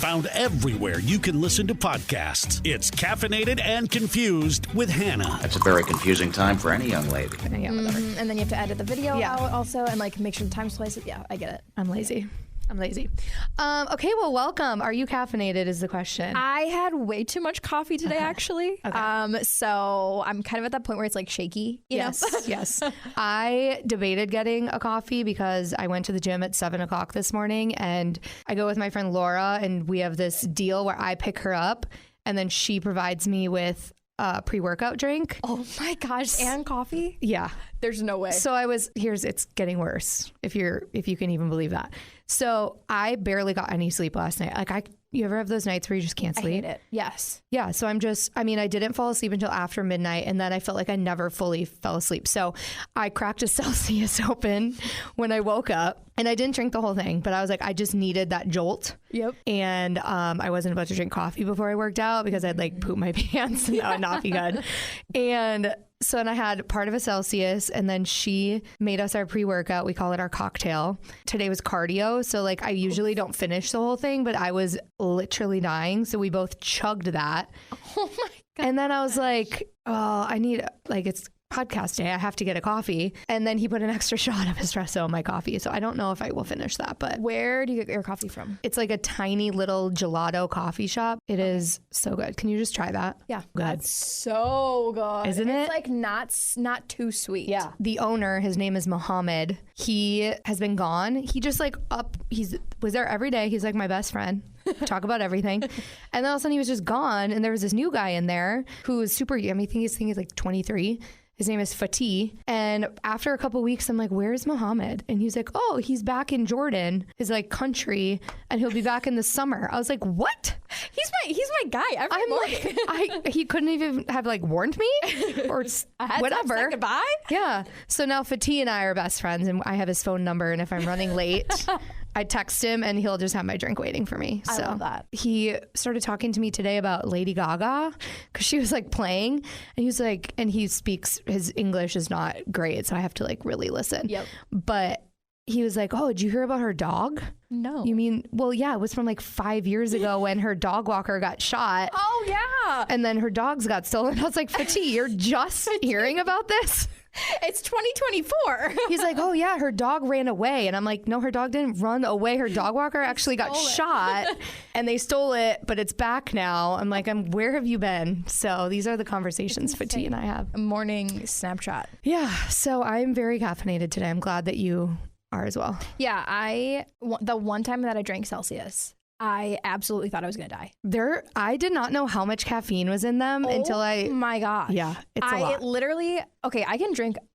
Found everywhere you can listen to podcasts. It's Caffeinated and Confused with Hannah. That's a very confusing time for any young lady. Yeah, whatever. And then you have to edit the video out also and like make sure the time's twice. Yeah, I get it. I'm lazy. Okay, well, welcome. Are you caffeinated is the question. I had way too much coffee today, actually. So I'm kind of at that point where it's like shaky. You know? Yes. I debated getting a coffee because I went to the gym at 7 o'clock this morning, and I go with my friend Laura, and we have this deal where I pick her up and then she provides me with a pre-workout drink. Oh my gosh. And coffee? Yeah. There's no way. So it's getting worse, if you can even believe that. So I barely got any sleep last night. You ever have those nights where you just can't sleep? I hate it. Yes. Yeah. So I didn't fall asleep until after midnight, and then I felt like I never fully fell asleep. So I cracked a Celsius open when I woke up, and I didn't drink the whole thing, but I was like, I just needed that jolt. Yep. And I wasn't about to drink coffee before I worked out because I'd like poop my pants and that would not be good. And so then I had part of a Celsius, and then she made us our pre-workout. We call it our cocktail. Today was cardio. So like I usually don't finish the whole thing, but I was literally dying. So we both chugged that. Oh my God. And then I was like, oh, it's podcast day. I have to get a coffee. And then he put an extra shot of espresso in my coffee. So I don't know if I will finish that, but where do you get your coffee from? It's like a tiny little gelato coffee shop. It is so good. Can you just try that? Yeah. Good. That's so good. Isn't it? It's like not too sweet. Yeah. The owner, his name is Mohammed. He has been gone. He just was there every day. He's like my best friend. Talk about everything. And then all of a sudden he was just gone. And there was this new guy in there who was super young. I think he's like 23. His name is Fatih. And after a couple of weeks, I'm like, where's Mohammed? And he's like, oh, he's back in Jordan, his like country, and he'll be back in the summer. I was like, what? He's my guy every morning. Like, he couldn't even have like warned me or whatever. Said goodbye. Yeah. So now Fatih and I are best friends, and I have his phone number. And if I'm running late, I text him and he'll just have my drink waiting for me. I love that. He started talking to me today about Lady Gaga because she was like playing, and he was like, and he speaks, his English is not great, so I have to like really listen. Yep. But he was like, oh, did you hear about her dog? No. You mean, well, yeah, it was from like 5 years ago when her dog walker got shot. Oh, yeah. And then her dogs got stolen. I was like, Fatih, you're just hearing about this? It's 2024. He's like, oh yeah, her dog ran away. And I'm like, no, her dog didn't run away. Her dog walker actually got shot and they stole it, but it's back now. I'm like, where have you been? So these are the conversations Fatih and I have. A morning snapshot. Yeah. So I'm very caffeinated today. I'm glad that you are as well. Yeah. The one time that I drank Celsius, I absolutely thought I was going to die. I did not know how much caffeine was in them until Oh my gosh. Yeah, it's a lot.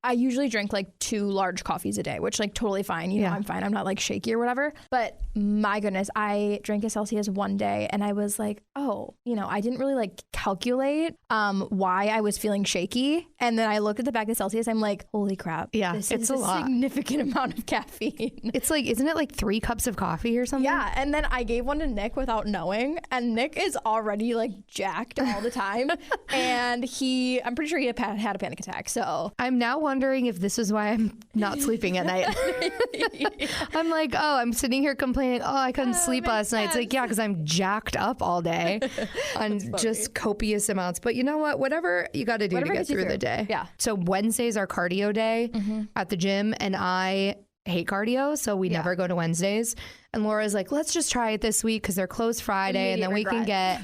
I usually drink like 2 large coffees a day, which like totally fine. You know, I'm fine. I'm not like shaky or whatever. But my goodness, I drank a Celsius one day and I was like, oh, I didn't really like calculate why I was feeling shaky. And then I looked at the back of the Celsius. I'm like, holy crap. Yeah, this it's is a lot. Significant amount of caffeine. It's like, isn't it like 3 cups of coffee or something? Yeah. And then I gave one to Nick without knowing. And Nick is already like jacked all the time. And I'm pretty sure he had a panic attack. So I'm now wondering if this is why I'm not sleeping at night. I'm like, oh, I'm sitting here complaining, oh, I couldn't sleep last night. It's like, yeah, because I'm jacked up all day on just copious amounts. But you know what? Whatever you got to do to get through the day. Yeah. So Wednesday's our cardio day at the gym, and I hate cardio, so we never go to Wednesdays. And Laura's like, let's just try it this week because they're closed Friday, and then we can get,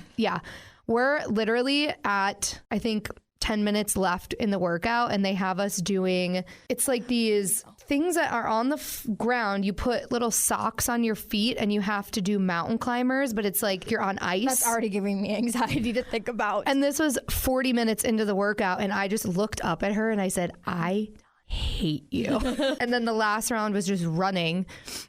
we're literally at, I think, 10 minutes left in the workout, and they have us doing, it's like these things that are on the ground. You put little socks on your feet and you have to do mountain climbers, but it's like you're on ice. That's already giving me anxiety to think about. And this was 40 minutes into the workout, and I just looked up at her and I said, I hate you. And then the last round was just running,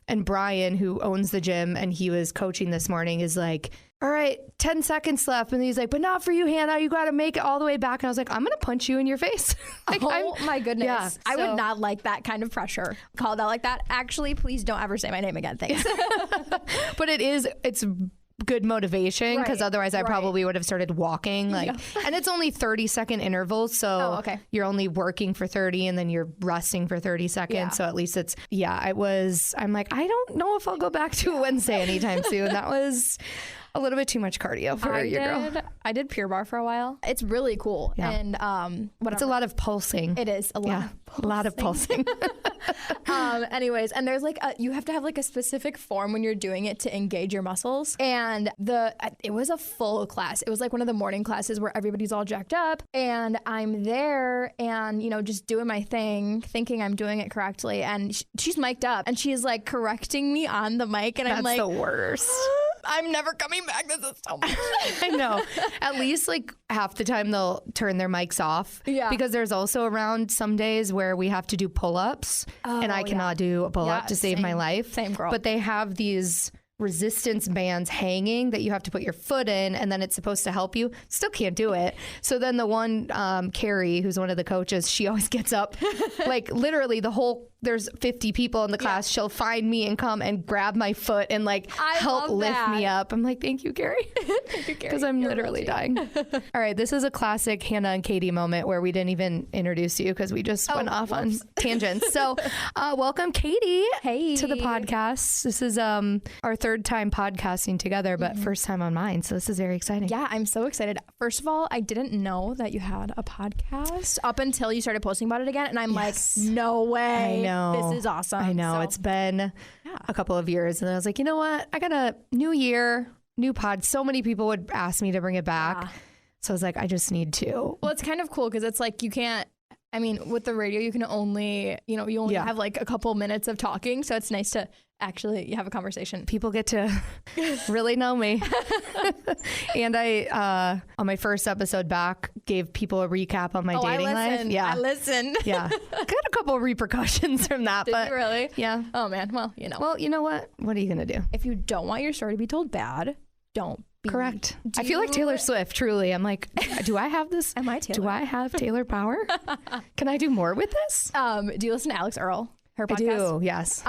and Brian, who owns the gym and he was coaching this morning, is like, all right, 10 seconds left. And he's like, but not for you, Hannah. You got to make it all the way back. And I was like, I'm going to punch you in your face. My goodness. Yeah, I would not like that kind of pressure called out like that. Actually, please don't ever say my name again. Thanks. But it's good motivation, because otherwise I probably would have started walking. And it's only 30-second intervals. So you're only working for 30 and then you're resting for 30 seconds. Yeah. So at least I'm like, I don't know if I'll go back to a Wednesday anytime soon. That was a little bit too much cardio for your girl. I did Pure Barre for a while. It's really cool. Yeah. And it's a lot of pulsing. It is a lot of pulsing. Anyways, and there's like you have to have like a specific form when you're doing it to engage your muscles. And it was a full class. It was like one of the morning classes where everybody's all jacked up, and I'm there and just doing my thing, thinking I'm doing it correctly, and she's mic'd up and she's like correcting me on the mic, and I'm like, that's the worst. I'm never coming back. This is so much. I know. At least like half the time they'll turn their mics off. Yeah. Because there's also around some days where we have to do pull-ups and I cannot do a pull-up to save my life. Same girl. But they have these resistance bands hanging that you have to put your foot in, and then it's supposed to help you. Still can't do it. So then the one, Carrie, who's one of the coaches, she always gets up, like literally there's 50 people in the class. She'll find me and come and grab my foot and like help lift me up. I'm like, thank you, Carrie. Thank you, Carrie. Because I'm literally dying. All right, this is a classic Hannah and Katie moment where we didn't even introduce you because we just went off on tangents. So welcome, Katie, to the podcast. This is our third time podcasting together, but first time on mine. So this is very exciting. Yeah, I'm so excited. First of all, I didn't know that you had a podcast up until you started posting about it again. And I'm like, no way. I know. This is awesome. I know. It's been a couple of years. And I was like, you know what? I got a new year, new pod. So many people would ask me to bring it back. Yeah. So I was like, I just need to. Well, it's kind of cool because it's like you can't, I mean, with the radio, you can only, you only have like a couple minutes of talking. So it's nice to actually have a conversation. People get to really know me. And I, on my first episode back, gave people a recap on my dating life. Yeah. I listened. Yeah. Got a couple of repercussions from that. Did you really? Yeah. Oh, man. Well, Well, you know what? What are you going to do? If you don't want your story to be told bad, don't. Correct. I feel like Taylor Swift, truly. I'm like, do I have this? Am I Taylor? Do I have Taylor power? Can I do more with this? Do you listen to Alex Earl? Her podcast? I do, yes.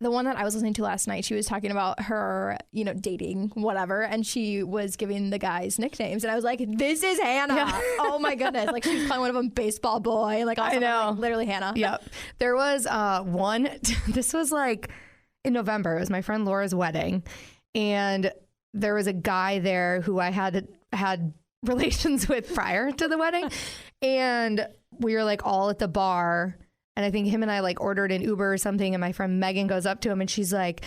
The one that I was listening to last night, she was talking about her, dating, whatever, and she was giving the guys nicknames, and I was like, this is Hannah. Yeah. Oh my goodness. Like she was calling one of them baseball boy. Like I know. Like, literally Hannah. Yep. There was one, this was like in November. It was my friend Laura's wedding, and there was a guy there who I had relations with prior to the wedding, and we were like all at the bar. And I think him and I like ordered an Uber or something. And my friend Megan goes up to him and she's like,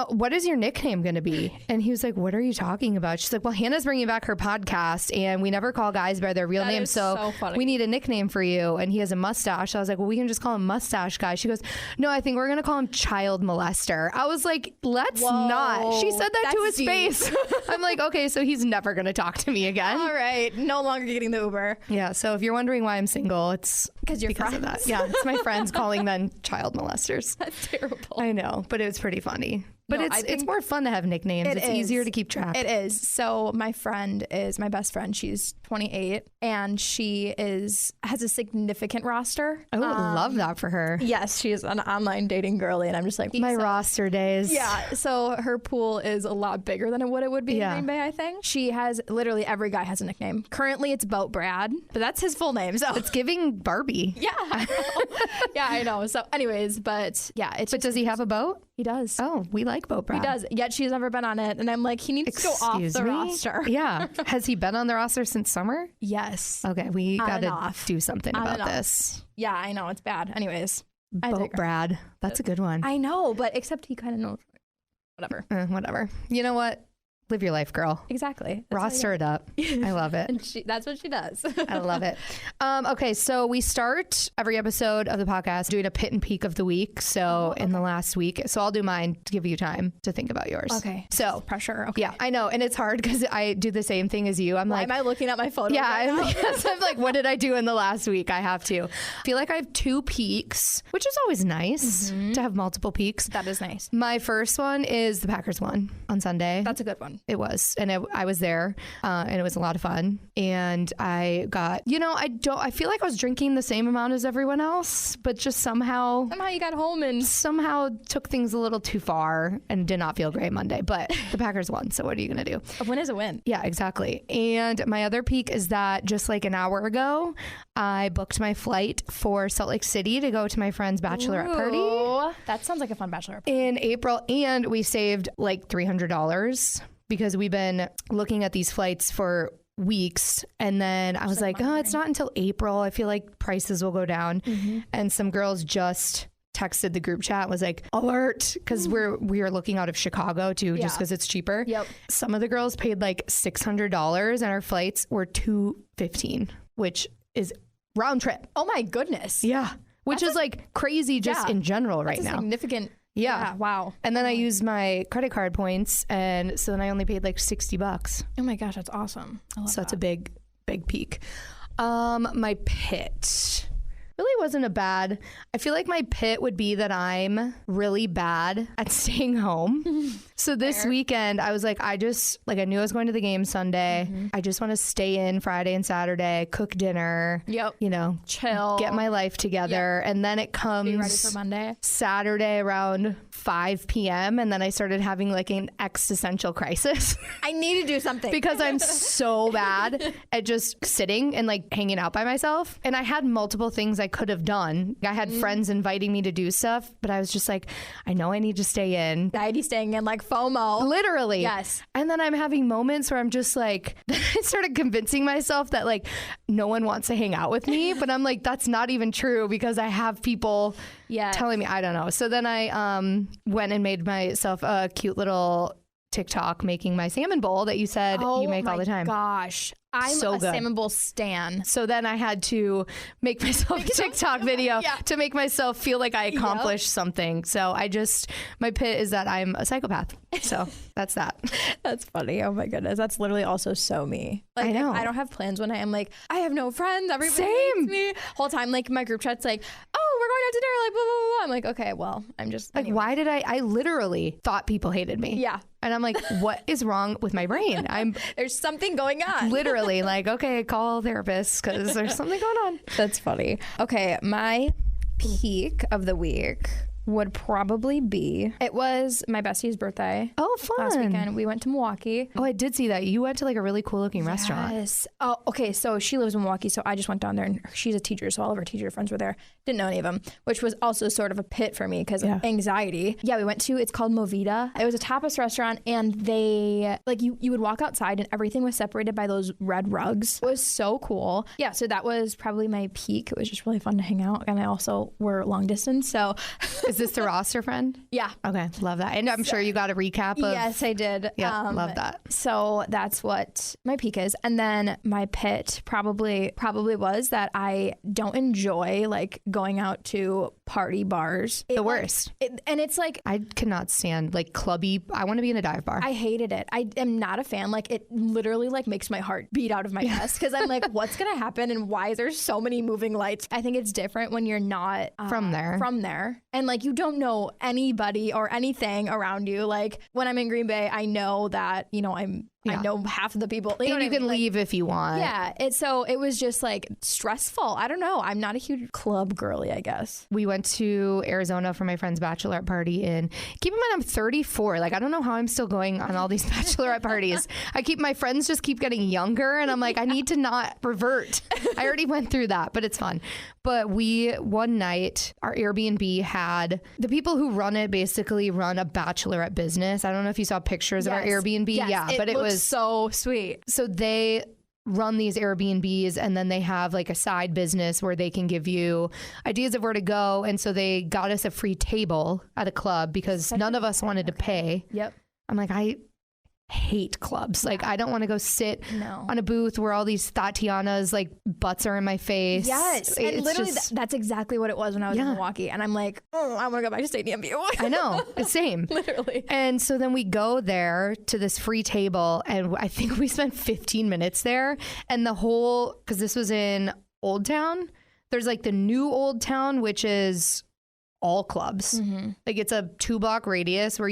what is your nickname going to be? And he was like, what are you talking about? She's like, well, Hannah's bringing back her podcast and we never call guys by their real names. So we need a nickname for you. And he has a mustache. I was like, well, we can just call him Mustache Guy. She goes, no, I think we're going to call him Child Molester. I was like, let's not. She said that to his face. I'm like, okay, so he's never going to talk to me again. All right. No longer getting the Uber. Yeah. So if you're wondering why I'm single, it's because of that. Yeah. It's my friends calling them child molesters. That's terrible. I know, but it was pretty funny. But it's more fun to have nicknames. It's easier to keep track. It is. So my friend is my best friend. She's 28 and she has a significant roster. I would love that for her. Yes, she is an online dating girly, and I'm just like my roster days. Yeah. So her pool is a lot bigger than what it would be in Green Bay. I think she has literally every guy has a nickname. Currently, it's Boat Brad, but that's his full name. So it's giving Barbie. Yeah. Yeah, I know. So, anyways, but yeah, But does he have a boat? He does. Oh, we like Boat Brad. He does. Yet she's never been on it. And I'm like, he needs to go off the roster. Yeah. Has he been on the roster since summer? Yes. Okay. We got to do something about this. Yeah, I know. It's bad. Anyways. Boat Brad. That's a good one. I know, but except he kind of knows. Whatever. Whatever. You know what? Live your life, girl. Exactly. Roster it up. I love it. And that's what she does. I love it. Okay, so we start every episode of the podcast doing a pit and peak of the week. So in the last week, so I'll do mine to give you time to think about yours. Okay. So pressure. Okay. Yeah, I know. And it's hard because I do the same thing as you. I'm like, am I looking at my photos? Yeah. I'm like, what did I do in the last week? I have to. I feel like I have 2 peaks, which is always nice to have multiple peaks. That is nice. My first one is the Packers one on Sunday. That's a good one. It was. And I was there and it was a lot of fun. And I got, I feel like I was drinking the same amount as everyone else, but just somehow you got home and somehow took things a little too far and did not feel great Monday. But the Packers won. So what are you going to do? A win is a win. Yeah, exactly. And my other peak is that just like an hour ago, I booked my flight for Salt Lake City to go to my friend's bachelorette party. That sounds like a fun bachelorette party. In April. And we saved like $300. because we've been looking at these flights for weeks. And then I was like, it's not until April. I feel like prices will go down. And some girls just texted the group chat, was like, alert, because we are looking out of Chicago too, just because it's cheaper. Some of the girls paid like $600 and our flights were $215, which is round trip. Oh my goodness. Yeah. Which is like crazy just in general right now. Significant. Yeah. Wow. And then I used my credit card points, and so then I only paid like $60. Oh my gosh, that's awesome. So that's a big peak. My pit really wasn't a bad. I feel like my pit would be that I'm really bad at staying home. So this weekend I was like, I knew I was going to the game Sunday. I just want to stay in Friday and Saturday, cook dinner, chill, get my life together. And then it comes be ready for Monday, Saturday around 5 p.m. And then I started having like an existential crisis. I need to do something because I'm so bad at just sitting and like hanging out by myself. And I had multiple things I could have done. I had friends inviting me to do stuff, but I was just like, I know I need to stay in. Anxiety staying in, like FOMO. Literally. Yes. And then I'm having moments where I'm just like, I started convincing myself that like no one wants to hang out with me, but I'm like, that's not even true because I have people telling me, I don't know. So then I went and made myself a cute little TikTok making my salmon bowl that you said you make all the time. Oh my gosh. I'm so a salmon bowl stan. So then I had to make myself a TikTok video to make myself feel like I accomplished something. So my pit is that I'm a psychopath. So that's that. That's funny. Oh my goodness. That's literally also so me. Like, I know. I don't have plans when I am like, I have no friends. Everybody hates me. Whole time, like my group chat's like, oh, we're going out to dinner. Like, blah, blah, blah. I'm like, okay, well, I'm just like, why did I literally thought people hated me. Yeah. And I'm like, what is wrong with my brain? There's something going on. Literally like, okay, call a therapist because there's something going on. That's funny. Okay, my peak of the week would probably be, it was my bestie's birthday. Oh, fun. Last weekend. We went to Milwaukee. Oh, I did see that. You went to like a really cool looking restaurant. Yes. Oh, okay. So she lives in Milwaukee. So I just went down there and she's a teacher. So all of her teacher friends were there. Didn't know any of them, which was also sort of a pit for me because of anxiety. Yeah, we went to, it's called Movida. It was a tapas restaurant and they, like you would walk outside and everything was separated by those red rugs. It was so cool. Yeah. So that was probably my peak. It was just really fun to hang out. And I also were long distance. So is this the roster friend? Yeah. Okay. Love that. And I'm sure you got a recap of. Yes, I did. Yeah. Love that. So that's what my peak is. And then my pit probably was that I don't enjoy like going out to party bars. The worst. And it's like, I cannot stand like clubby. I want to be in a dive bar. I hated it. I am not a fan. Like it literally like makes my heart beat out of my chest because I'm like, what's going to happen and why is there so many moving lights? I think it's different when you're not from there. And like you don't know anybody or anything around you. Like when I'm in Green Bay, I know that, I know half of the people. And you can leave if you want. Yeah. So it was just like stressful. I don't know. I'm not a huge club girly, I guess. We went to Arizona for my friend's bachelorette party. And keep in mind, I'm 34. Like, I don't know how I'm still going on all these bachelorette parties. My friends just keep getting younger. And I'm like, I need to not revert. I already went through that, but it's fun. But one night, our Airbnb had, the people who run it basically run a bachelorette business. I don't know if you saw pictures of our Airbnb. Yes, but it was so sweet. So they run these Airbnbs and then they have like a side business where they can give you ideas of where to go. And so they got us a free table at a club because none of us wanted to pay. Yep. I'm like, I hate clubs. Like, I don't want to go sit on a booth where all these Tatianas like butts are in my face. Yes. And literally that's exactly what it was when I was in Milwaukee. And I'm like, I want to go back to Stadium View. I know. It's same. Literally. And so then we go there to this free table and I think we spent 15 minutes there. And because this was in Old Town, there's like the new Old Town, which is all clubs. Mm-hmm. Like it's a 2-block radius where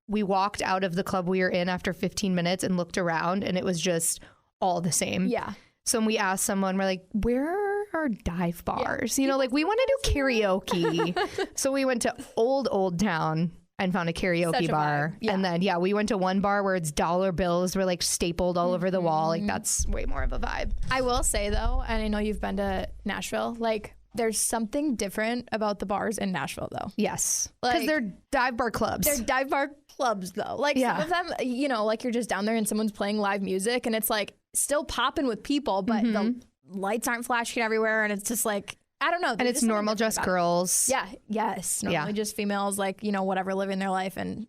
we walked out of the club we were in after 15 minutes and looked around and it was just all the same. Yeah. So when we asked someone, we're like, where are dive bars? Yeah. Like we want to do karaoke. So we went to Old Town and found a karaoke bar. Yeah. And then, we went to one bar where it's dollar bills were like stapled all over the wall. Like that's way more of a vibe. I will say though, and I know you've been to Nashville, like There's something different about the bars in Nashville, though. Yes. Because they're dive bar clubs. They're dive bar clubs, though. Like, some of them, you know, like you're just down there and someone's playing live music and it's like still popping with people, but the lights aren't flashing everywhere. And it's just like, I don't know. And it's normal just girls. Yeah. Yes. Normally just females, like, you know, whatever, living their life. And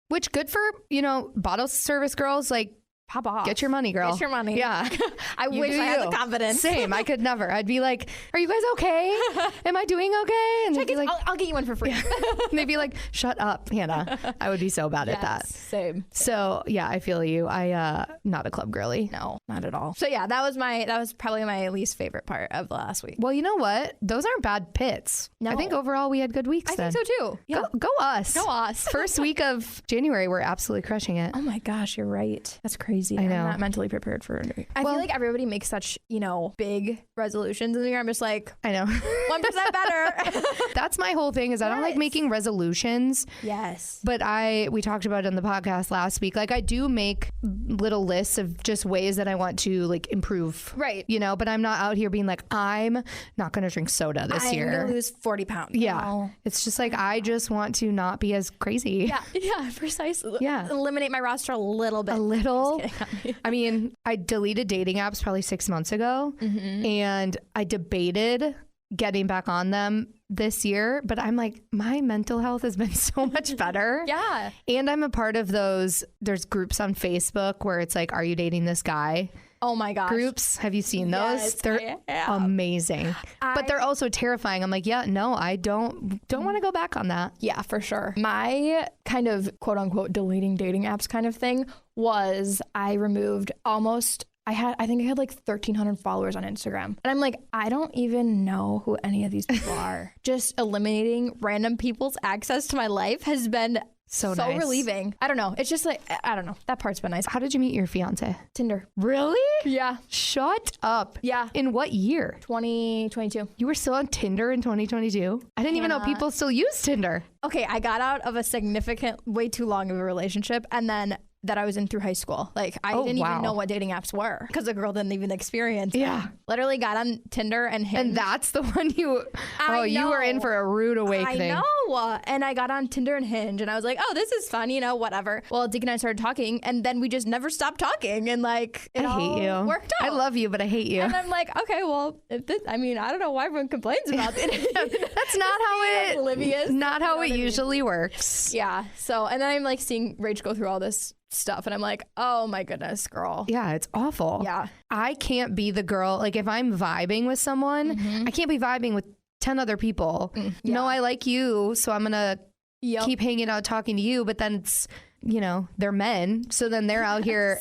Which good for, you know, bottle service girls. Like, pop off. Get your money, girl. Get your money. Yeah. I wish I had the confidence. Same. I could never. I'd be like, are you guys okay? Am I doing okay? And they'd be like, I'll get you one for free. And they'd be like, shut up, Hannah. I would be so bad at that. Same. So yeah, I feel you. I not a club girly. No, not at all. So yeah, that was probably my least favorite part of the last week. Well, you know what? Those aren't bad pits. No. I think overall we had good weeks. I think so too. Yeah. Go us. Go us. First week of January, we're absolutely crushing it. Oh my gosh, you're right. That's crazy. I know. I'm not mentally prepared for it. I feel like everybody makes such, you know, big resolutions in the year. I'm just like, I know. 1% better. That's my whole thing is I don't like making resolutions. Yes. But we talked about it on the podcast last week. Like I do make little lists of just ways that I want to like improve. Right. You know, but I'm not out here being like, I'm not going to drink soda this year. I'm going to lose 40 pounds. Yeah. No. It's just like, I just want to not be as crazy. Yeah, precisely. Yeah. Eliminate my roster a little bit. A little. I mean, I deleted dating apps probably 6 months ago and I debated getting back on them this year, but I'm like, my mental health has been so much better. Yeah. And I'm a part of there's groups on Facebook where it's like, are you dating this guy? Oh my gosh. Groups. Have you seen those? Yes, They're amazing. But they're also terrifying. I'm like, yeah, no, I don't want to go back on that. Yeah, for sure. My kind of quote unquote deleting dating apps kind of thing was I removed I think I had like 1,300 followers on Instagram. And I'm like, I don't even know who any of these people are. Just eliminating random people's access to my life has been so nice. Relieving. I don't know. It's just like, I don't know. That part's been nice. How did you meet your fiance? Tinder. Really? Yeah. Shut up. Yeah. In what year? 2022. You were still on Tinder in 2022? I didn't even know people still use Tinder. Okay, I got out of a significant, way too long of a relationship, and then that I was in through high school. Like, I didn't even know what dating apps were because the girl didn't even experience them. Yeah. Literally got on Tinder and Hinge. And that's the one you were in for a rude awakening. I know. And I got on Tinder and Hinge and I was like, oh, this is fun, you know, whatever. Well, Deacon and I started talking and then we just never stopped talking and like, it I hate you. Worked out. I love you, but I hate you. And I'm like, okay, well, I don't know why everyone complains about it. That's not how it usually works. Yeah. So, and then I'm like seeing Rach go through all this stuff and I'm like, oh my goodness, girl. Yeah, it's awful. Yeah. I can't be the girl, like if I'm vibing with someone, I can't be vibing with 10 other people. No, I like you, so I'm gonna keep hanging out talking to you, but then it's, you know, they're men, so then they're out here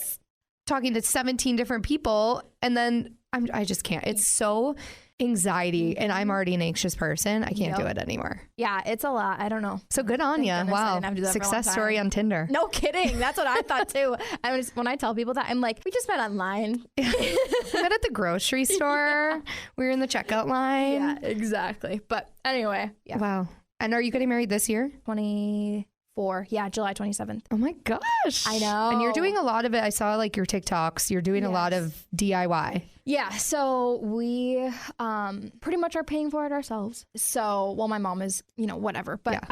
talking to 17 different people and then I just can't. It's so anxiety and I'm already an anxious person. I can't do it anymore. Yeah, it's a lot. I don't know. So good on you. Wow. Success story on Tinder. No kidding. That's what I thought too. When I tell people that, I'm like, we just met online. We met at the grocery store. We were in the checkout line. Yeah, exactly. But anyway. Yeah. Wow. And are you getting married this year? 24. Yeah, July 27th. Oh my gosh. I know. And you're doing a lot of it. I saw like your TikToks. You're doing a lot of DIY. Yeah, so we pretty much are paying for it ourselves. So, well, my mom is, you know, whatever. But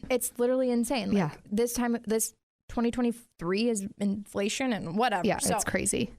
it's literally insane. Like, this 2023 is inflation and whatever. Yeah, so, it's crazy.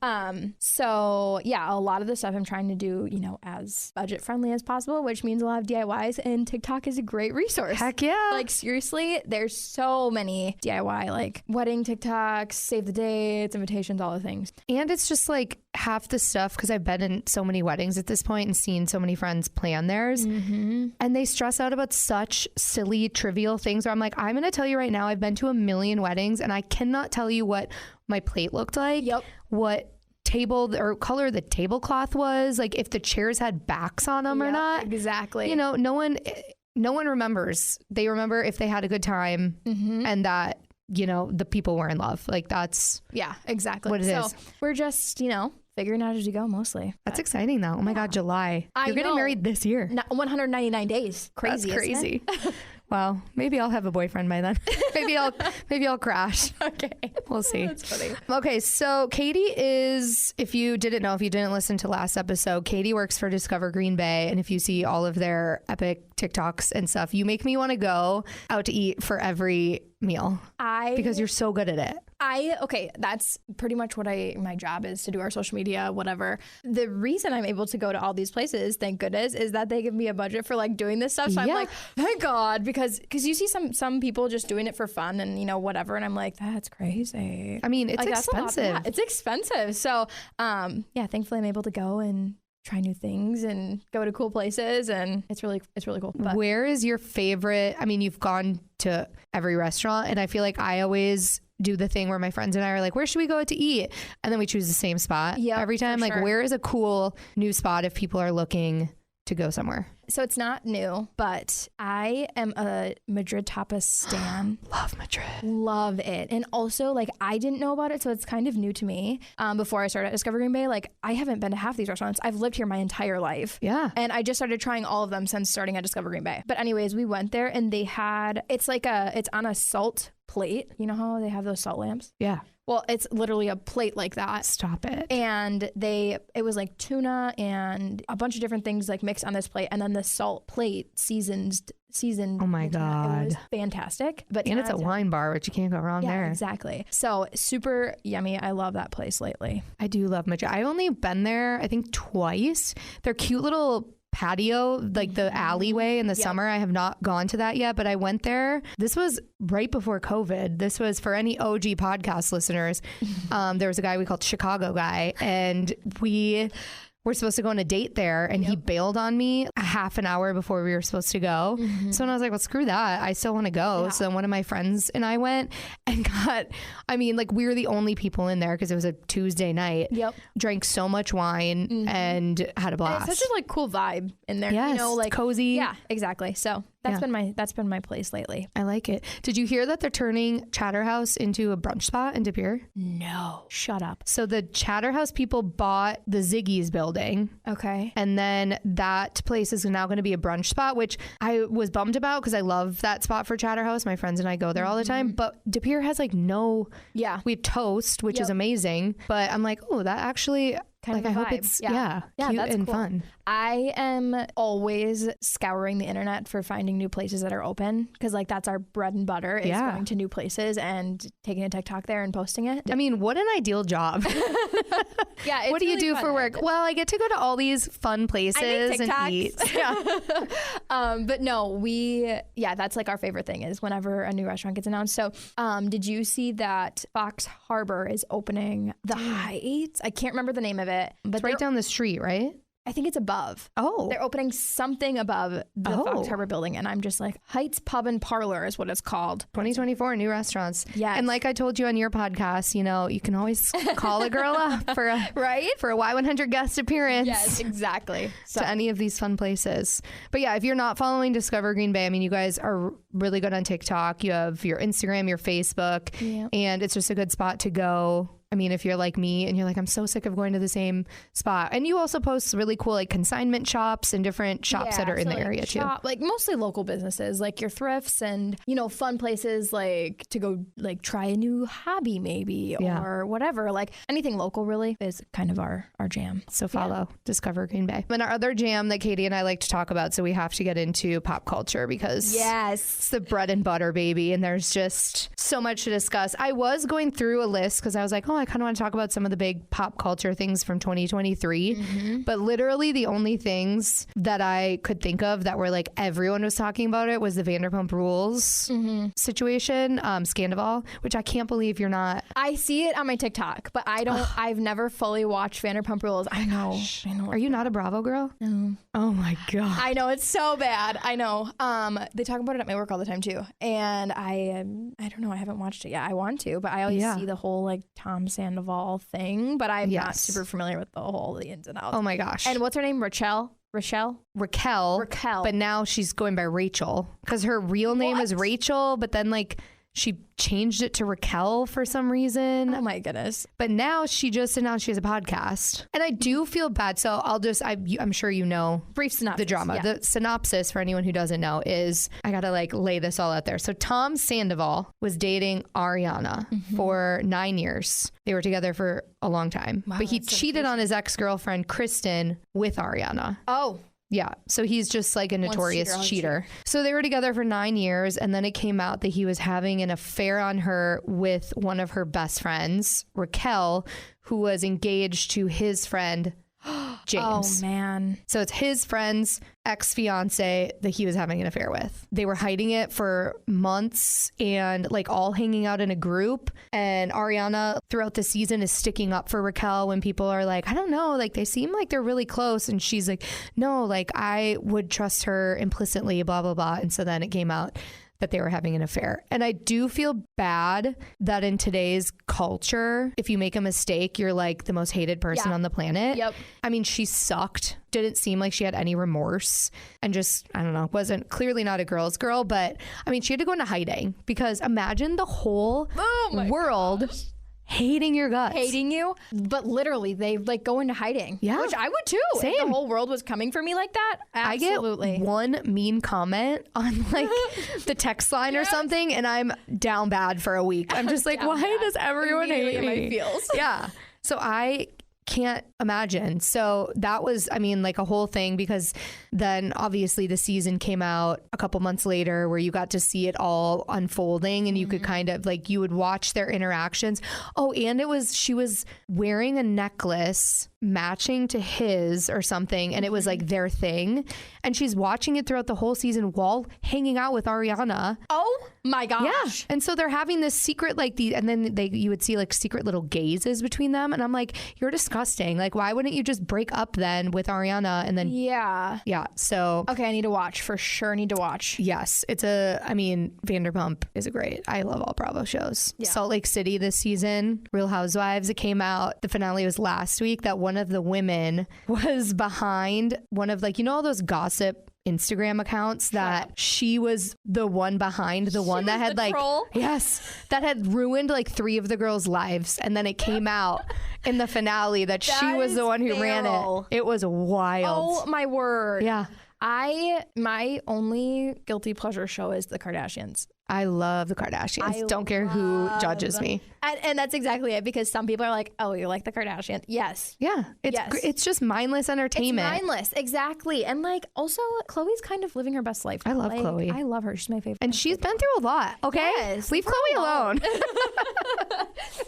So yeah, a lot of the stuff I'm trying to do, you know, as budget friendly as possible, which means a lot of DIYs, and TikTok is a great resource. Heck yeah. Like seriously, there's so many DIY, like wedding TikToks, save the dates, invitations, all the things. And it's just like half the stuff, because I've been in so many weddings at this point and seen so many friends plan theirs, and they stress out about such silly, trivial things where I'm like, I'm going to tell you right now, I've been to a million weddings and I cannot tell you what my plate looked like, what table or color the tablecloth was, like if the chairs had backs on them or not. Exactly. You know, no one remembers. They remember if they had a good time and that, you know, the people were in love. Like that's exactly what it is. So we're just, you know, figuring out as we go mostly. That's exciting though. Oh my God, July. You're getting married this year. 199 days. Crazy. That's crazy. Well, maybe I'll have a boyfriend by then. maybe I'll crash. Okay. We'll see. That's funny. Okay, so Katie is, if you didn't listen to last episode, Katie works for Discover Green Bay. And if you see all of their epic TikToks and stuff, you make me want to go out to eat for every meal because you're so good at it. Okay, that's pretty much what my job is, to do our social media, whatever. The reason I'm able to go to all these places, thank goodness, is that they give me a budget for like doing this stuff. So I'm like, thank God, because you see some people just doing it for fun and, you know, whatever. And I'm like, that's crazy. I mean, it's like, expensive. It's expensive. So, thankfully I'm able to go and try new things and go to cool places, and it's really cool. But where is your favorite? I mean, you've gone to every restaurant, and I feel like I always do the thing where my friends and I are like, where should we go out to eat? And then we choose the same spot every time. Like, where is a cool new spot if people are looking to go somewhere? So it's not new, but I am a Madrid tapas stan. Love Madrid. Love it. And also, like, I didn't know about it, so it's kind of new to me. Before I started at Discover Green Bay, like, I haven't been to half these restaurants. I've lived here my entire life. Yeah. And I just started trying all of them since starting at Discover Green Bay. But anyways, we went there and they had, it's on a salt plate. You know how they have those salt lamps? Yeah. Well, it's literally a plate like that. Stop it. And it was like tuna and a bunch of different things like mixed on this plate. And then the salt plate seasoned. Oh my God. It was fantastic. And it's a wine bar, which you can't go wrong there. Yeah, exactly. So super yummy. I love that place lately. I do love Madrid. I've only been there, I think, twice. They're cute little patio, like the alleyway in the summer. I have not gone to that yet, but I went there. This was right before COVID. This was for any OG podcast listeners. There was a guy we called Chicago Guy, and we were supposed to go on a date there, and he bailed on me a half an hour before we were supposed to go. So when I was like, well, screw that, I still want to go. Yeah. So then one of my friends and I went and we were the only people in there because it was a Tuesday night. Yep. Drank so much wine and had a blast. And it's such a cool vibe in there. Yes, you know, like cozy. Yeah, exactly. So that's been my place lately. I like it. Did you hear that they're turning Chatterhouse into a brunch spot in De Pere? No. Shut up. So the Chatterhouse people bought the Ziggy's building. Okay. And then that place is now going to be a brunch spot, which I was bummed about because I love that spot for Chatterhouse. My friends and I go there all the time. But De Pere has like no... Yeah. We have Toast, which is amazing. But I'm like, oh, that actually... I hope it's cute that's and cool. fun. I am always scouring the internet for finding new places that are open because like that's our bread and butter is going to new places and taking a TikTok there and posting it. I mean, what an ideal job. Yeah. What do you do for work? Well, I get to go to all these fun places and eat. Yeah. But no, that's like our favorite thing is whenever a new restaurant gets announced. So did you see that Fox Harbor is opening the Heights? I can't remember the name of it. But it's right down the street, right? I think it's above. Oh. They're opening something above the Fox Harbor building. And I'm just like, Heights Pub and Parlor is what it's called. 2024, new restaurants. Yes. And like I told you on your podcast, you know, you can always call a girl up for a Y100 guest appearance. Yes, exactly. To any of these fun places. But yeah, if you're not following Discover Green Bay, I mean, you guys are really good on TikTok. You have your Instagram, your Facebook, and it's just a good spot to go. I mean, if you're like me and you're like, I'm so sick of going to the same spot. And you also post really cool like consignment shops and different shops that are in the area too. Like mostly local businesses, like your thrifts and, you know, fun places like to go like try a new hobby maybe or whatever. Like anything local really is kind of our jam. So follow Discover Green Bay. And our other jam that Katie and I like to talk about, so we have to get into pop culture because it's the bread and butter, baby. And there's just so much to discuss. I was going through a list because I was like, I kind of want to talk about some of the big pop culture things from 2023, but literally the only things that I could think of that were like everyone was talking about it was the Vanderpump Rules situation, Scandival, which I can't believe you're not. I see it on my TikTok, but I've never fully watched Vanderpump Rules. I know. Are you not a Bravo girl? No. Oh my God. I know, it's so bad. I know. They talk about it at my work all the time too, and I don't know. I haven't watched it yet. I want to, but I always see the whole like Tom Sandoval thing, but I'm not super familiar with the ins and outs. Oh my gosh. And what's her name? Raquel. But now she's going by Rachel because her real name is Rachel, but then like She changed it to Raquel for some reason. Oh my goodness. But now she just announced she has a podcast. And I do feel bad. So I'm sure you know. Brief synopsis. The drama. Yeah. The synopsis, for anyone who doesn't know, is I got to lay this all out there. So Tom Sandoval was dating Ariana for 9 years. They were together for a long time. Wow, but he that's cheated on his ex-girlfriend, Kristen, with Ariana. Oh. Yeah. So he's just like a notorious cheater. So they were together for 9 years. And then it came out that he was having an affair on her with one of her best friends, Raquel, who was engaged to his friend, James. Oh, man. So it's his friend's ex-fiance that he was having an affair with. They were hiding it for months and all hanging out in a group. And Ariana throughout the season is sticking up for Raquel when people are like, I don't know, they seem like they're really close. And she's like, no, I would trust her implicitly, blah, blah, blah. And so then it came out that they were having an affair. And I do feel bad that in today's culture, if you make a mistake, you're the most hated person on the planet. Yep. I mean, she sucked. Didn't seem like she had any remorse and just, I don't know, wasn't clearly not a girl's girl. But I mean, she had to go into hiding because imagine the whole world hating your guts. Hating you, but literally they go into hiding. Yeah. Which I would too. Same. If the whole world was coming for me like that. Absolutely. I get one mean comment on the text line or something and I'm down bad for a week. I'm just why does everyone hate me? My feels. Yeah. So I can't imagine. So that was, a whole thing because then obviously the season came out a couple months later where you got to see it all unfolding and you could kind of you would watch their interactions. Oh, and she was wearing a necklace matching to his or something and it was their thing and she's watching it throughout the whole season while hanging out with Ariana. Oh my gosh. Yeah. And so they're having this secret and then you would see secret little gazes between them and I'm like, you're disgusting. Why wouldn't you just break up then with Ariana and then yeah. So okay, I need to watch for sure. Need to watch. Yes. Vanderpump is I love all Bravo shows. Yeah. Salt Lake City this season, Real Housewives, it came out. The finale was last week that one of the women was behind one of all those gossip Instagram accounts that she was the one behind the one that had troll? Yes, that had ruined 3 of the girls' lives. And then it came out in the finale that she was the one who ran it. It was wild. Oh my word. Yeah. My only guilty pleasure show is The Kardashians. I love the Kardashians. Don't care who judges me. And that's exactly it because some people are like, oh, you like the Kardashians? Yes. Yeah. It's just mindless entertainment. It's mindless. Exactly. And also Chloe's kind of living her best life. I love Chloe. I love her. She's my favorite. And she's been through a lot. Okay. Yes, leave Chloe alone.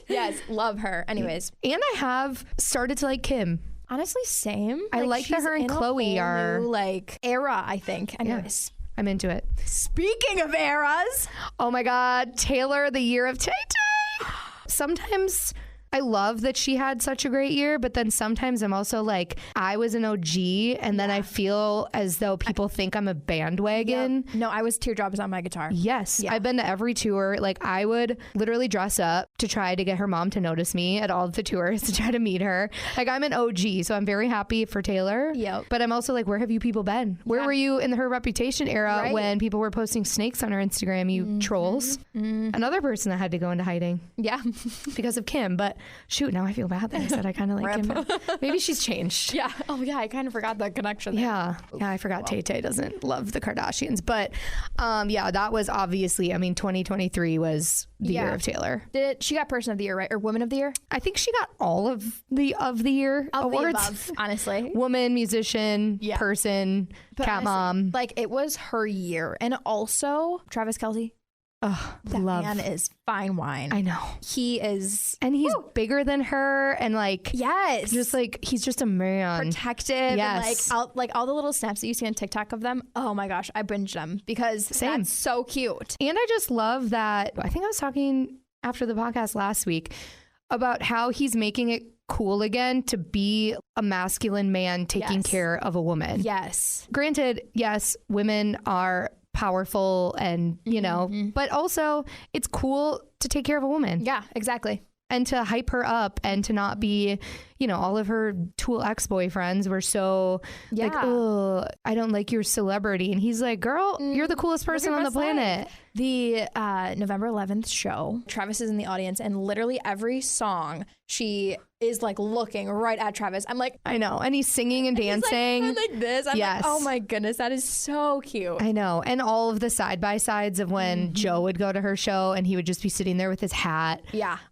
Yes. Love her. Anyways. And I have started to like Kim. Honestly, same. I like that her and Chloe are new, era, I think. Anyways. Yeah. I'm into it. Speaking of eras. Oh my God. Taylor, the year of Tay Tay. Sometimes I love that she had such a great year, but then sometimes I'm also I was an OG and then I feel as though people think I'm a bandwagon. Yep. No, I was teardrops on my guitar. Yes. Yeah. I've been to every tour. I would literally dress up to try to get her mom to notice me at all of the tours to try to meet her. I'm an OG, so I'm very happy for Taylor. Yep. But I'm also where have you people been? Where were you in her Reputation era when people were posting snakes on her Instagram, you trolls? Another person that had to go into hiding. Yeah. Because of Kim, but shoot, now I feel bad that I said I kind of like Kim. Maybe she's changed. Yeah. Oh yeah, I kind of forgot that connection there. Yeah. Yeah, I forgot Tay Tay doesn't love the Kardashians. But that was obviously, 2023 was the year of Taylor. She got Person of the Year, right? Or Woman of the Year? I think she got all of the year awards. The above, honestly. Woman, musician, person, cat mom. It was her year. And also Travis Kelce. Oh, that man is fine wine. I know. He is. And he's bigger than her and yes. Just he's just a man. Protective. Yes. And all the little snaps that you see on TikTok of them. Oh my gosh, I binged them because that's so cute. And I just love that. I think I was talking after the podcast last week about how he's making it cool again to be a masculine man taking care of a woman. Yes. Granted, yes, women are powerful and but also it's cool to take care of a woman. Yeah, exactly. And to hype her up and to not be you know, all of her Tool ex-boyfriends were so like, oh, I don't like your celebrity. And he's like, girl, you're the coolest person on the planet. The November 11th show, Travis is in the audience, and literally every song she is like looking right at Travis. I'm like, I know. And he's singing and dancing. He's like this. I'm yes. like, oh my goodness, that is so cute. I know. And all of the side-by-sides of when Joe would go to her show and he would just be sitting there with his hat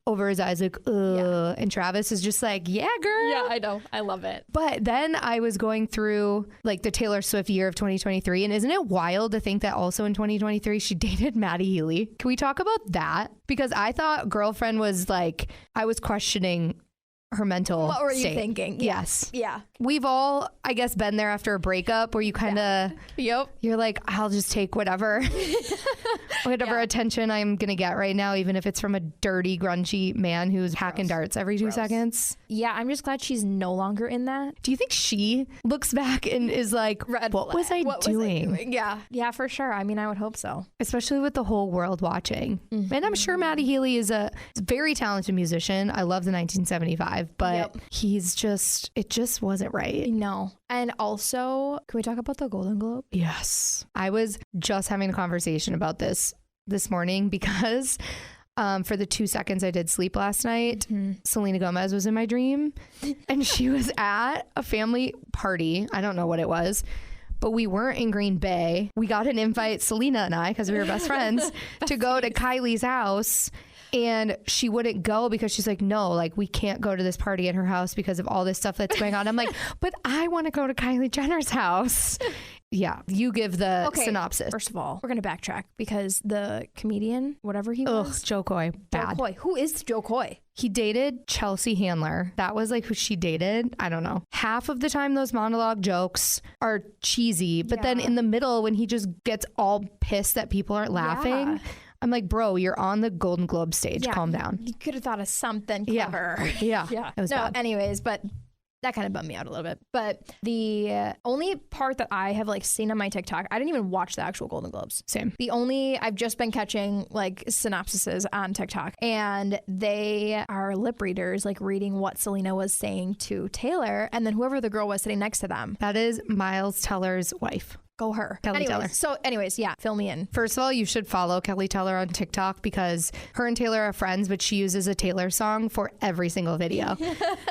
over his eyes like, ugh. Yeah. And Travis is just like, yeah, girl. Yeah, I know. I love it. But then I was going through like the Taylor Swift year of 2023. And isn't it wild to think that also in 2023 she dated Maddie Healy? Can we talk about that? Because I thought Girlfriend was like, I was questioning her mental What were state. you thinking? Yes. Yeah. We've all, I guess, been there after a breakup where you kind of, you're like, I'll just take whatever attention I'm going to get right now, even if it's from a dirty, grungy man who's hacking darts every 2 seconds. Yeah, I'm just glad she's no longer in that. Do you think she looks back and is like, what was I doing? Yeah. Yeah, for sure. I mean, I would hope so. Especially with the whole world watching. And I'm sure Maddie Healy is a very talented musician. I love the 1975. But he's just, it just wasn't right. No. And also, can we talk about the Golden Globe? Yes. I was just having a conversation about this morning because for the 2 seconds I did sleep last night, Selena Gomez was in my dream and she was at a family party. I don't know what it was. But we weren't in Green Bay. We got an invite, Selena and I, because we were best friends, to go to Kylie's house. And she wouldn't go because she's like, no, like we can't go to this party at her house because of all this stuff that's going on. I'm like, but I want to go to Kylie Jenner's house. Yeah, you give the synopsis. First of all, we're going to backtrack because the comedian, whatever he was. Joe Coy. Bad. Joe Coy. Who is Joe Coy? He dated Chelsea Handler. That was like who she dated. I don't know. Half of the time those monologue jokes are cheesy, but then in the middle when he just gets all pissed that people aren't laughing, I'm like, bro, you're on the Golden Globe stage. Calm down. You could have thought of something clever. Yeah. It was bad. Anyways, but that kind of bummed me out a little bit. But the only part that I have like seen on my TikTok, I didn't even watch the actual Golden Globes. Same. I've just been catching like synopsises on TikTok, and they are lip readers, like reading what Selena was saying to Taylor, and then whoever the girl was sitting next to them. That is Miles Teller's wife. Go her. Kelly Teller. So anyways, fill me in. First of all, you should follow Kelly Teller on TikTok because her and Taylor are friends, but she uses a Taylor song for every single video.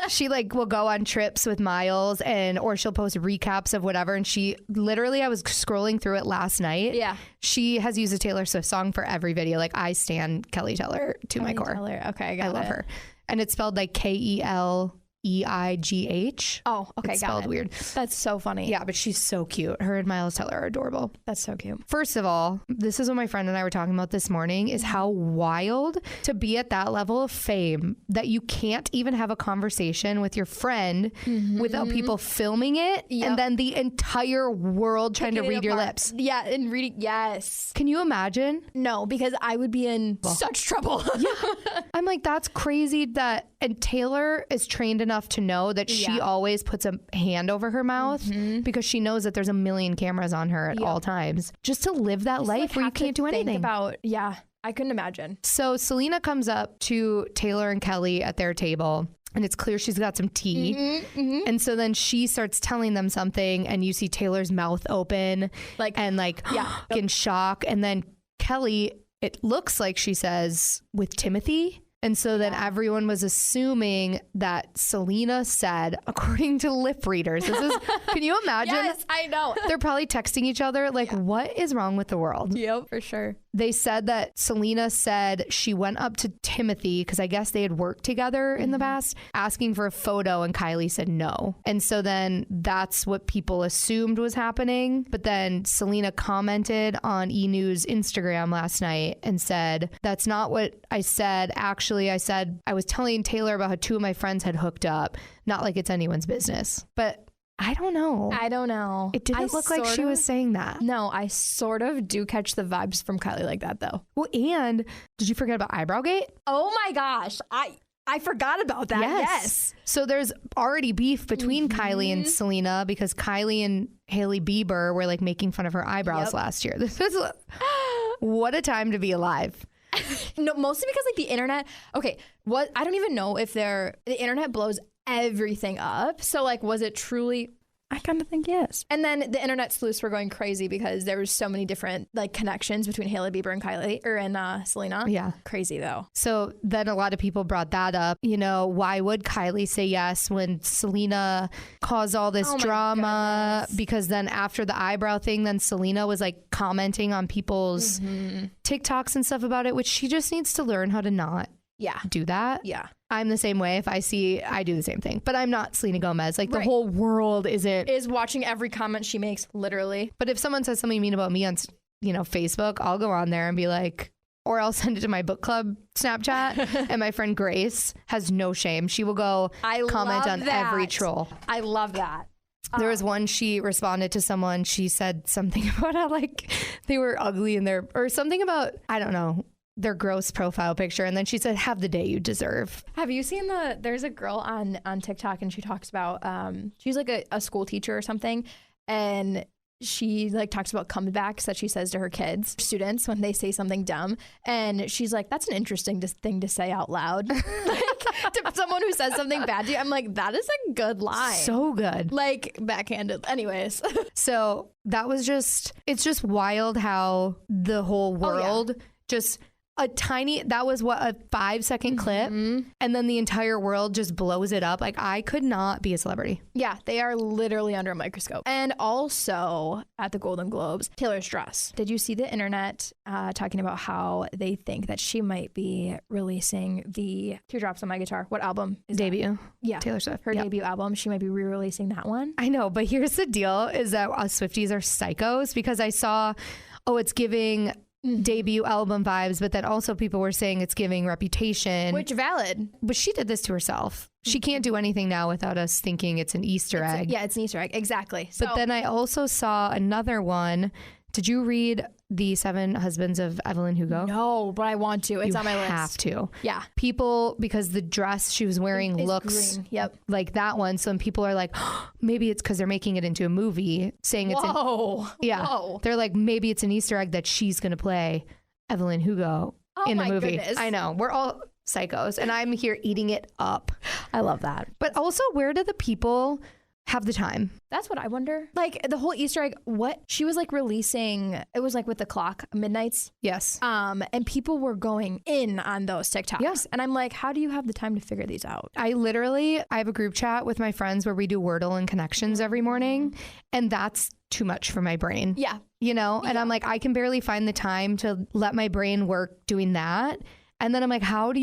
She like will go on trips with Miles or she'll post recaps of whatever. And she literally, I was scrolling through it last night. Yeah. She has used a Taylor Swift song for every video. Like I stan Kelly Teller to my core. Okay, I love her. And it's spelled like KELEIGH. Oh, okay, it's spelled weird. That's so funny. Yeah, but she's so cute. Her and Miles Teller are adorable. That's so cute. First of all, this is what my friend and I were talking about this morning, is how wild to be at that level of fame that you can't even have a conversation with your friend without people filming it and then the entire world trying to read your lips. Yeah, and reading, yes. Can you imagine? No, because I would be in such trouble. I'm like, that's crazy and Taylor is trained enough to know that she always puts a hand over her mouth because she knows that there's a million cameras on her at all times. Just to live that life where you can't do anything. I couldn't imagine. So Selena comes up to Taylor and Kelly at their table. And it's clear she's got some tea. And so then she starts telling them something and you see Taylor's mouth open in shock. And then Kelly, it looks like she says, with Timothy. And so then everyone was assuming that Selena said, according to lip readers, can you imagine? Yes, I know. They're probably texting each other like, what is wrong with the world? Yep, for sure. They said that Selena said she went up to Timothy, because I guess they had worked together in the past, asking for a photo, and Kylie said no. And so then that's what people assumed was happening. But then Selena commented on E! News Instagram last night and said, that's not what I said. Actually, I said I was telling Taylor about how 2 of my friends had hooked up. Not like it's anyone's business. But I don't know. It didn't look like she was saying that. No, I sort of do catch the vibes from Kylie like that, though. Well, and did you forget about Eyebrowgate? Oh my gosh. I forgot about that. Yes. So there's already beef between Kylie and Selena because Kylie and Hailey Bieber were like making fun of her eyebrows last year. This was what a time to be alive. No, mostly because like the internet. Okay, I don't even know if the internet blows everything up. So like, was it truly? I kind of think yes. And then the internet sleuths were going crazy because there was so many different like connections between Hailey Bieber and Selena. Yeah. Crazy though. So then a lot of people brought that up. You know, why would Kylie say yes when Selena caused all this drama? Goodness. Because then after the eyebrow thing, then Selena was like commenting on people's TikToks and stuff about it, which she just needs to learn how to not do that. Yeah. I'm the same way. If I do the same thing, but I'm not Selena Gomez. Like the whole world is watching every comment she makes, literally. But if someone says something mean about me on, Facebook, I'll go on there and be like, or I'll send it to my book club Snapchat. And my friend Grace has no shame. She will go comment on every troll. I love that. There was one, she responded to someone. She said something about how like they were ugly in their, or something about, I don't know, their gross profile picture, and then she said, have the day you deserve. Have you seen there's a girl on TikTok, and she talks about she's like a school teacher or something, and she like talks about comebacks that she says to her students when they say something dumb, and she's like, that's an interesting thing to say out loud. Like to someone who says something bad to you. I'm like, that is a good line. So good. Like backhanded. Anyways. So that was it's just wild how the whole world just that was a 5-second clip, and then the entire world just blows it up. Like, I could not be a celebrity. Yeah, they are literally under a microscope. And also at the Golden Globes, Taylor's dress. Did you see the internet talking about how they think that she might be releasing the Teardrops on My Guitar? What album is debut? That? Yeah, Taylor Swift. Her debut album. She might be re-releasing that one. I know, but here's the deal: is that us Swifties are psychos, because I saw, it's giving debut album vibes, but then also people were saying it's giving Reputation, which valid, but she did this to herself. She can't do anything now without us thinking it's an Easter egg. It's an Easter egg, exactly. But then I also saw another one. Did you read The 7 Husbands of Evelyn Hugo? No, but I want to. It's on my list. You have to. Yeah. People, because the dress she was wearing looks like that one. Some people are like, maybe it's because they're making it into a movie, saying it's They're like, maybe it's an Easter egg that she's going to play Evelyn Hugo in the movie. Goodness. I know. We're all psychos, and I'm here eating it up. I love that. But also, where do the people have the time? That's what I wonder. Like the whole Easter egg, what she was like releasing, it was like with the clock, midnights. Yes. And people were going in on those TikToks. Yeah. And I'm like, how do you have the time to figure these out? I have a group chat with my friends where we do Wordle and connections every morning. And that's too much for my brain. Yeah. And I'm like, I can barely find the time to let my brain work doing that. And then I'm like, how do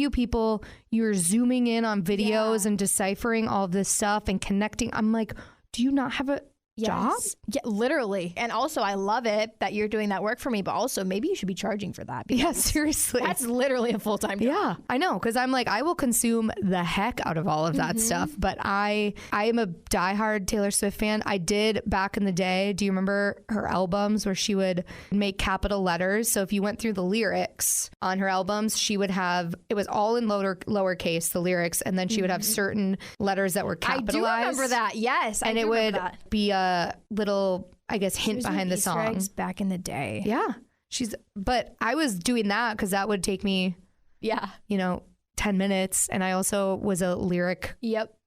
you're zooming in on videos and deciphering all this stuff and connecting. I'm like, do you not have a job? Yeah, literally. And also, I love it that you're doing that work for me, but also maybe you should be charging for that. Yeah, seriously. That's literally a full-time job. Yeah, I know. Because I'm like, I will consume the heck out of all of that stuff. But I am a diehard Taylor Swift fan. I did back in the day. Do you remember her albums where she would make capital letters? So if you went through the lyrics on her albums, she would have, it was all in lowercase, the lyrics. And then she would have certain letters that were capitalized. I do remember that. Yes. And it would be a little, I guess, hint behind the Easter song. eggs back in the day. Yeah. But I was doing that because that would take me, 10 minutes. And I also was a lyric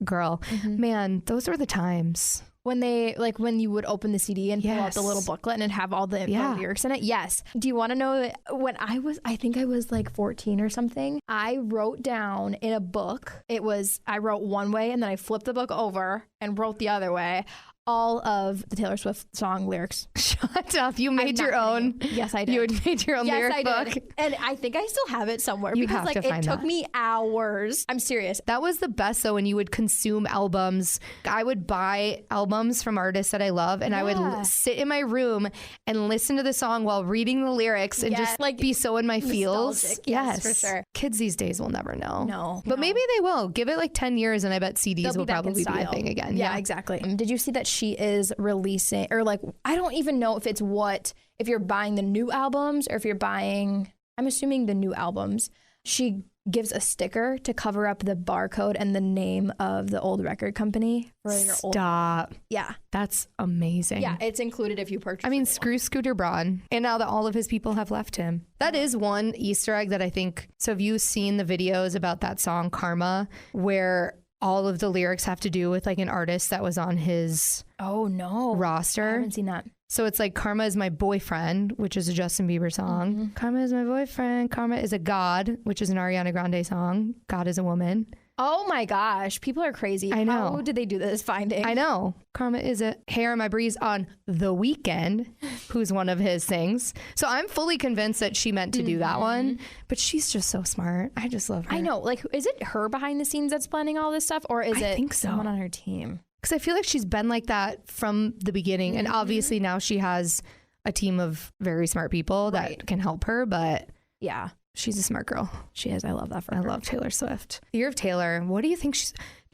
girl. Man, those were the times. When you would open the CD and pull out the little booklet and it'd have all the lyrics in it. Yes. Do you want to know when I think I was like 14 or something, I wrote down in a book, I wrote one way and then I flipped the book over and wrote the other way, all of the Taylor Swift song lyrics. Shut up. You made your own. Yes, I did. You had made your own lyric book. And I think I still have it somewhere You because have to find it took that. me hours. I'm serious. That was the best though, when you would consume albums. I would buy albums from artists that I love and I would sit in my room and listen to the song while reading the lyrics and just like be so in my feels. Yes, for sure. Kids these days will never know. No. But maybe they will. Give it like 10 years and I bet CDs will probably be a thing again. Yeah, exactly. Did you see that she is releasing, or like, I don't even know if if you're buying the new albums or if you're buying, I'm assuming the new albums, she gives a sticker to cover up the barcode and the name of the old record company. Stop. Yeah. That's amazing. Yeah, it's included if you purchase. I mean, screw Scooter Braun. And now that all of his people have left him. That is one Easter egg that I think, so have you seen the videos about that song Karma, where all of the lyrics have to do with like an artist that was on his roster. I haven't seen that. So it's like Karma is my boyfriend, which is a Justin Bieber song. Mm-hmm. Karma is my boyfriend. Karma is a god, which is an Ariana Grande song. God is a woman. Oh my gosh. People are crazy. I know. How did they do this finding? I know. Karma is a Hair in My Breeze on The Weeknd, who's one of his things. So I'm fully convinced that she meant to do that one, but she's just so smart. I just love her. I know. Like, is it her behind the scenes that's planning all this stuff, or is I it think so. someone on her team? Because I feel like she's been like that from the beginning. And obviously now she has a team of very smart people that can help her. But yeah, she's a smart girl. She is. I love that for her. I love Taylor Swift. Year of Taylor. What do you think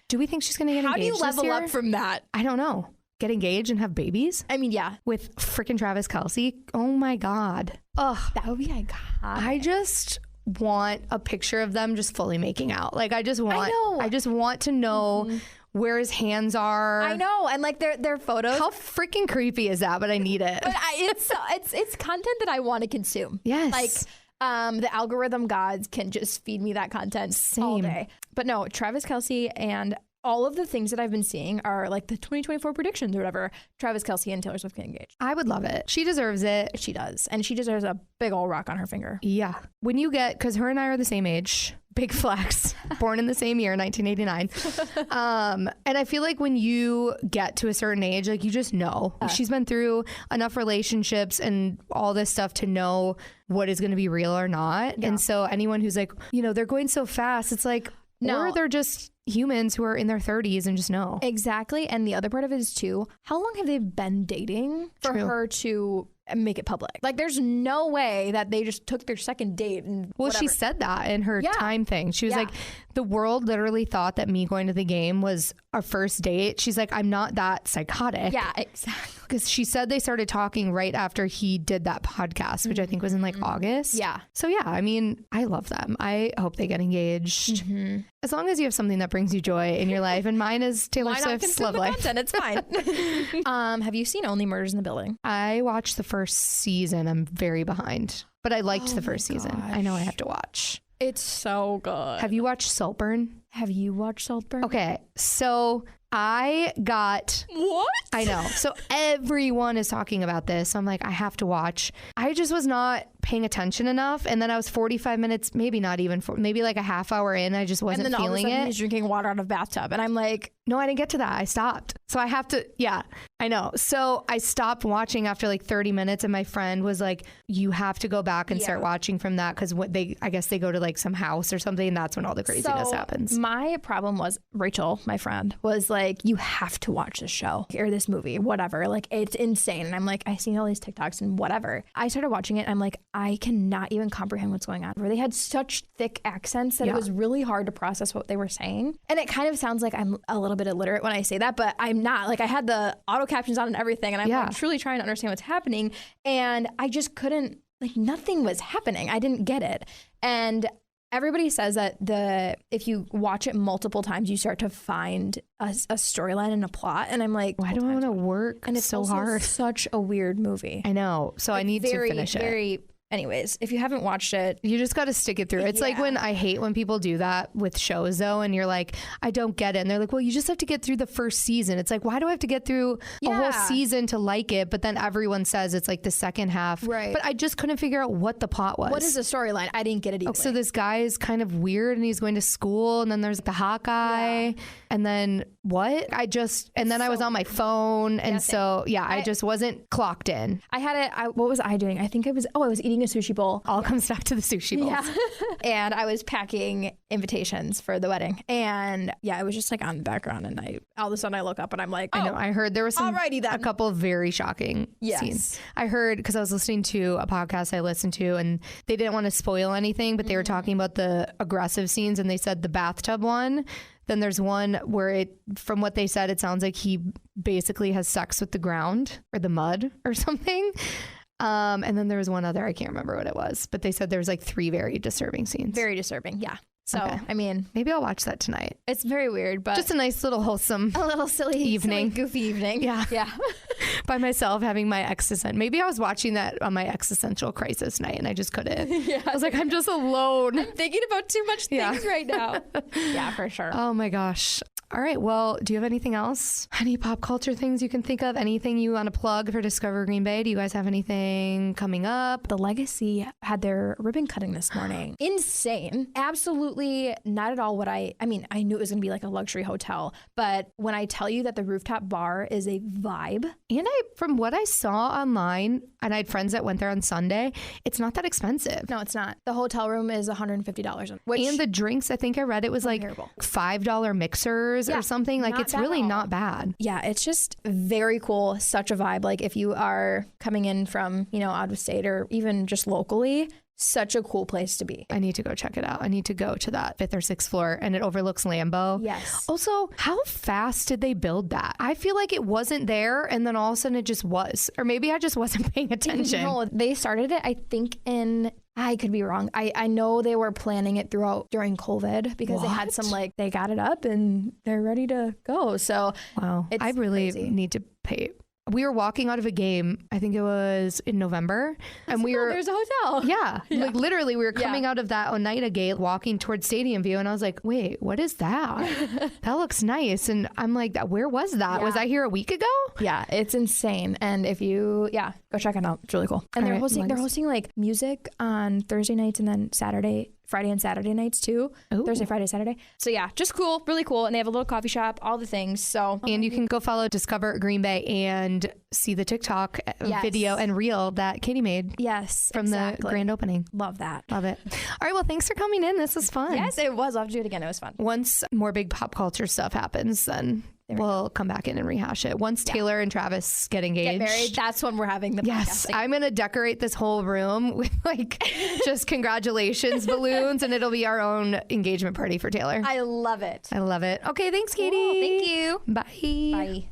do we think she's going to get engaged How do you level this year? up from that? I don't know. Get engaged and have babies? I mean, yeah. With freaking Travis Kelce? Oh my God. Ugh. That would be iconic. I just want a picture of them just fully making out. Like I just want to know where his hands are. I know, and like their photos. How freaking creepy is that? But I need it. But it's content that I want to consume. Yes. Like the algorithm gods can just feed me that content all day. But no, Travis Kelce and all of the things that I've been seeing are like the 2024 predictions or whatever. Travis Kelce and Taylor Swift get engaged. I would love it. She deserves it. She does. And she deserves a big old rock on her finger. Yeah. When you get, because her and I are the same age, big flex, born in the same year, 1989. And I feel like when you get to a certain age, like you just know. She's been through enough relationships and all this stuff to know what is going to be real or not. Yeah. And so anyone who's like, they're going so fast, it's like, or they're just humans who are in their 30s and just know. Exactly. And the other part of it is too, how long have they been dating for her to make it public? Like there's no way that they just took their second date and she said that in her time thing. She was like, the world literally thought that me going to the game was our first date. She's like, I'm not that psychotic. Yeah, exactly. Because she said they started talking right after he did that podcast, which I think was in like August. Yeah. So yeah, I mean, I love them. I hope they get engaged. As long as you have something that brings you joy in your life. And mine is Taylor Swift's love life. And it's fine. Have you seen Only Murders in the Building? I watched the first season. I'm very behind, but I liked the first season. I know I have to watch. It's so good. Have you watched Saltburn? Have you watched Saltburn? Okay, so I got... What? I know. So everyone is talking about this. So I'm like, I have to watch. I just was not paying attention enough. And then I was 45 minutes, maybe not even, maybe like a half hour in. I just wasn't feeling it. And then all of a sudden he's drinking water out of a bathtub. And I'm like... No, I didn't get to that. I stopped. So I have to, I know. So I stopped watching after like 30 minutes and my friend was like, you have to go back and start watching from that because I guess they go to like some house or something and that's when all the craziness happens. My problem was Rachel, my friend, was like, you have to watch this show or this movie, whatever. Like it's insane. And I'm like, I see all these TikToks and whatever. I started watching it and I'm like, I cannot even comprehend what's going on. They had such thick accents that it was really hard to process what they were saying. And it kind of sounds like I'm a little bit illiterate when I say that, but I'm not. Like I had the auto captions on and everything and I'm like, truly trying to understand what's happening. And I just couldn't, like nothing was happening. I didn't get it. And everybody says that if you watch it multiple times, you start to find a storyline and a plot. And I'm like, why do I want to work and it's so hard? Such a weird movie. I know. So I need to finish it. Anyways, if you haven't watched it, you just got to stick it through. It's like when I hate when people do that with shows though, and you're like, I don't get it. And they're like, well, you just have to get through the first season. It's like, why do I have to get through a whole season to like it? But then everyone says it's like the second half. Right. But I just couldn't figure out what the plot was. What is the storyline? I didn't get it either. So this guy is kind of weird and he's going to school and then there's the hot guy and then what? And then I was on my phone. And I just wasn't clocked in. I had it. What was I doing? I think I was eating a sushi bowl. All comes back to the sushi bowls. Yeah. And I was packing invitations for the wedding. And it was just like on the background. And all of a sudden I look up and I'm like, I know. I heard there was a couple of very shocking scenes. I heard, because I was listening to a podcast I listened to and they didn't want to spoil anything, but they were talking about the aggressive scenes and they said the bathtub one. Then there's one where from what they said, it sounds like he basically has sex with the ground or the mud or something. And then there was one other, I can't remember what it was, but they said there was like 3 very disturbing scenes. Very disturbing, yeah. So, I mean, maybe I'll watch that tonight. It's very weird, but just a nice little wholesome, a little silly evening, goofy evening. Yeah. By myself having my maybe I was watching that on my existential crisis night and I just couldn't. I was like, I'm just alone. I'm thinking about too much things right now. Yeah, for sure. Oh my gosh. All right. Well, do you have anything else? Any pop culture things you can think of? Anything you want to plug for Discover Green Bay? Do you guys have anything coming up? The Legacy had their ribbon cutting this morning. Insane. Absolutely not at all what I mean, I knew it was going to be like a luxury hotel, but when I tell you that the rooftop bar is a vibe. And from what I saw online, and I had friends that went there on Sunday, it's not that expensive. No, it's not. The hotel room is $150. And the drinks, I think I read it was like $5 mixers or something. Like it's really not bad. Yeah, it's just very cool. Such a vibe. Like if you are coming in from, out of state or even just locally, such a cool place to be. I need to go check it out. I need to go to that 5th or 6th floor, and it overlooks Lambeau. Yes. Also, how fast did they build that? I feel like it wasn't there, and then all of a sudden it just was. Or maybe I just wasn't paying attention. No, they started it, I think, I could be wrong. I know they were planning it during COVID because they had some, they got it up and they're ready to go. So, wow. I really need to pay. We were walking out of a game, I think it was in November, and there's a hotel. Yeah. Like literally we were coming out of that Oneida gate, walking towards Stadium View, and I was like, wait, what is that? That looks nice. And I'm like, where was that? Was I here a week ago? Yeah, it's insane. And if you, go check it out. It's really cool. And they're hosting like music on Thursday nights and then Friday and Saturday nights too. Ooh. Thursday, Friday, Saturday. So yeah, just cool, really cool. And they have a little coffee shop, all the things. So and you can go follow Discover Green Bay and see the TikTok video and reel that Katie made. Yes, from the grand opening. Love that. Love it. All right, well, thanks for coming in. This was fun. Yes, it was. I'll have to do it again. It was fun. Once more big pop culture stuff happens, then we'll come back in and rehash it. Once Taylor and Travis get engaged. Get married, that's when we're having the podcasting. I'm going to decorate this whole room with just congratulations balloons, and it'll be our own engagement party for Taylor. I love it. I love it. Okay, thanks, Katie. Cool. Thank you. Bye. Bye.